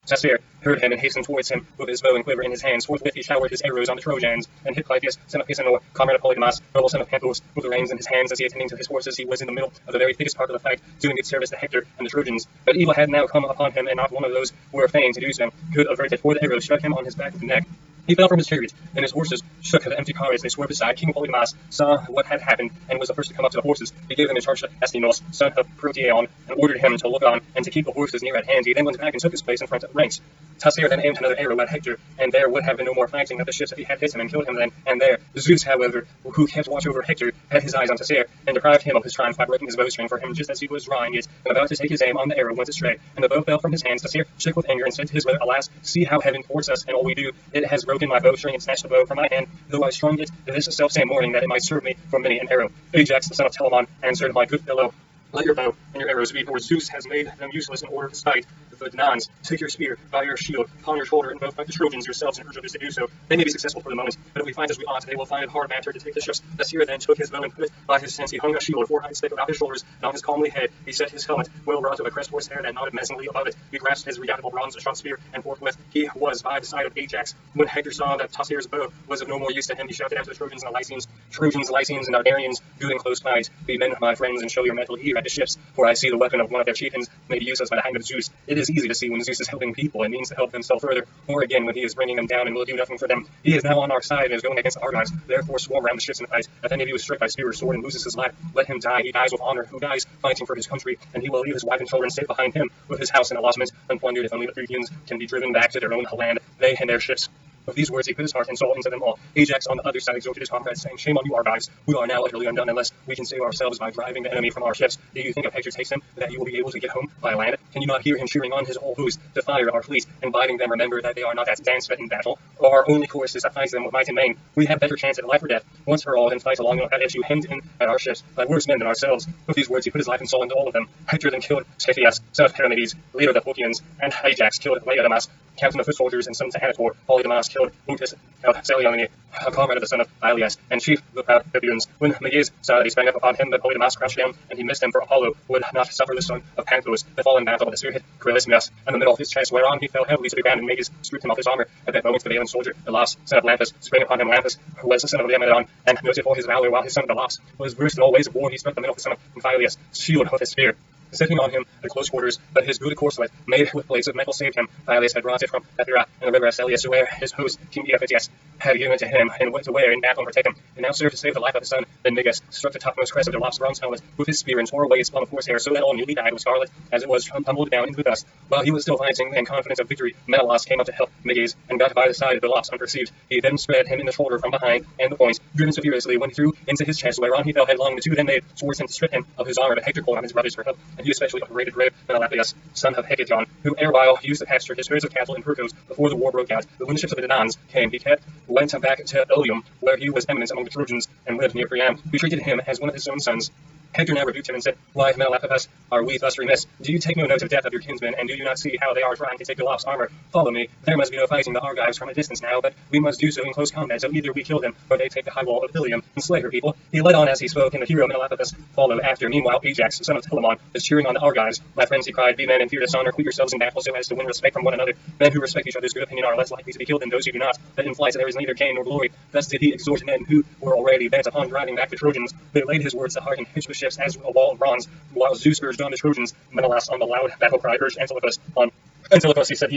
Sasir heard him and hastened towards him with his bow and quiver in his hands. Forthwith he showered his arrows on the Trojans, and hit Clytius, son of Pisanor, comrade of Polydamas, noble son of Panthous, with the reins in his hands as he attending to his horses. He was in the middle of the very thickest part of the fight, doing good service to Hector and the Trojans. But evil had now come upon him, and not one of those who were fain to do so could avert it, for the arrow struck him on his back of the neck. He fell from his chariot, and his horses shook the empty car as they swerved aside. King Polydamas saw what had happened, and was the first to come up to the horses. He gave them in charge to Astynos, son of Proteaon, and ordered him to look on, and to keep the horses near at hand. He then went back and took his place in front of the ranks. Tasir then aimed another arrow at Hector, and there would have been no more fighting at the ships if he had hit him and killed him then and there. Zeus, however, who kept watch over Hector, had his eyes on Tasir, and deprived him of his triumph by breaking his bowstring for him just as he was drawing it, and about to take his aim on the arrow went astray, and the bow fell from his hands. Tasir shook with anger, and said to his brother, Alas, see how heaven thwarts us, and all we do. It has broken my bowstring, and snatched the bow from my hand, though I strung it this self-same morning, that it might serve me for many an arrow. Ajax, the son of Telamon, answered, My good fellow, let your bow and your arrows be, for Zeus has made them useless in order to spite the Danaans. Take your spear by your shield upon your shoulder, and both fight the Trojans yourselves, and urge others to do so. They may be successful for the moment, but if we fight as we ought, they will find it hard matter to take the ships. Asir then took his bow and put it by his stance. He hung a shield 4 heights thick about his shoulders, and on his comely head he set his helmet, well wrought of a crest horsehair that nodded menacingly above it. He grasped his redoubtable bronze shot spear, and forthwith he was by the side of Ajax. When Hector saw that Tasir's bow was of no more use to him, he shouted after the Trojans and the Lycians, and Dardanians, do in close fight. Be men, my friends, and show your mettle here at the ships, for I see the weapon of one of their chieftains may be useless by the hand of Zeus. It is easy to see when Zeus is helping people and means to help himself further, or again when he is bringing them down and will do nothing for them. He is now on our side and is going against the Argives. Therefore swarm round the ships and fight. If any of you is struck by spear or sword and loses his life, let him die. He dies with honor, who dies fighting for his country, and he will leave his wife and children safe behind him, with his house and allotments unplundered. If only the Phrygians can be driven back to their own land, they and their ships. With these words he put his heart and soul into them all. Ajax on the other side exhorted his comrades, saying, Shame on you, Argives. We are now utterly undone unless we can save ourselves by driving the enemy from our ships. Do you think if Hector takes him, that you will be able to get home by land? Can you not hear him cheering on his whole host to fire our fleet, and bidding them remember that they are not as dance-fit in battle? Our only course is to fight them with might and main. We have better chance at life or death, once for all, than fight along enough at you hemmed in at our ships by worse men than ourselves. With these words he put his life and soul into all of them. Hector then killed Stephias, son of Perimedes, leader of the Phocians, and Ajax killed Laodamas, captain of foot soldiers and son to Anator. Polydamas killed Mutus of Salione, a comrade of the son of Ilias, and chief of the proud Bibians. When Meges saw that he sprang up upon him, but Polydamas crouched down, and he missed him, for Apollo would not suffer the son of Panthous to fall in battle, but the spear hit Coryllismius in the middle of his chest, whereon he fell heavily to the ground, and Meges stripped him off his armor. At that moment the valiant soldier, Elas, son of Lampus, sprang upon him. Lampus, who was the son of Leomedon, and noted for his valor, while his son Delops was versed in all ways of war. He struck the middle of the son of Amphialus' shield with his spear, setting on him at close quarters, but his good corselet, made with plates of metal, saved him. Phyleus had brought it from Ephyra and the river Acelius, where his host, King Ephidius, had given it to him, and went to wear in battle and protect him, and now served to save the life of his son. Then Meges struck the topmost crest of Delops' bronze helmet with his spear, and tore away its plum of horsehair, so that all newly dyed was scarlet, as it was tumbled down into the dust. While he was still fighting, and confident of victory, Menelaus came up to help Meges, and got by the side of Delops unperceived. He then spread him in the shoulder from behind, and the point, driven so furiously, went through into his chest, whereon he fell headlong. The two then made swords to strip him of his armor, but Hector called on his brothers for help, and he especially upbraided brave Menelaus, son of Hecaton, who erewhile used to pasture his herds of cattle in Pyrgos before the war broke out. But when the ships of the Danaans came, he went back to Ilium, where he was eminent among the Trojans, and lived near Priam, who treated him as one of his own sons. Hector now rebuked him and said, Why, Menelaus, are we thus remiss? Do you take no note of death of your kinsmen, and do you not see how they are trying to take Delops' armor? Follow me. There must be no fighting the Argives from a distance now, but we must do so in close combat, so either we kill them, or they take the high wall of Ilium and slay her people. He led on as he spoke, and the hero Menelaus followed after. Meanwhile, Ajax, son of Telamon, is cheering on the Argives. My friends, he cried, Be men and fear dishonor, quit yourselves in battle so as to win respect from one another. Men who respect each other's good opinion are less likely to be killed than those who do not. That in flight there is neither gain nor glory. Thus did he exhort men who were already bent upon driving back the Trojans. They laid his words to heart and hitched the ships as a wall of bronze, while Zeus urged on the Trojans. Menelaus on the loud battle cry urged Antilochus on. Antilochus, he said,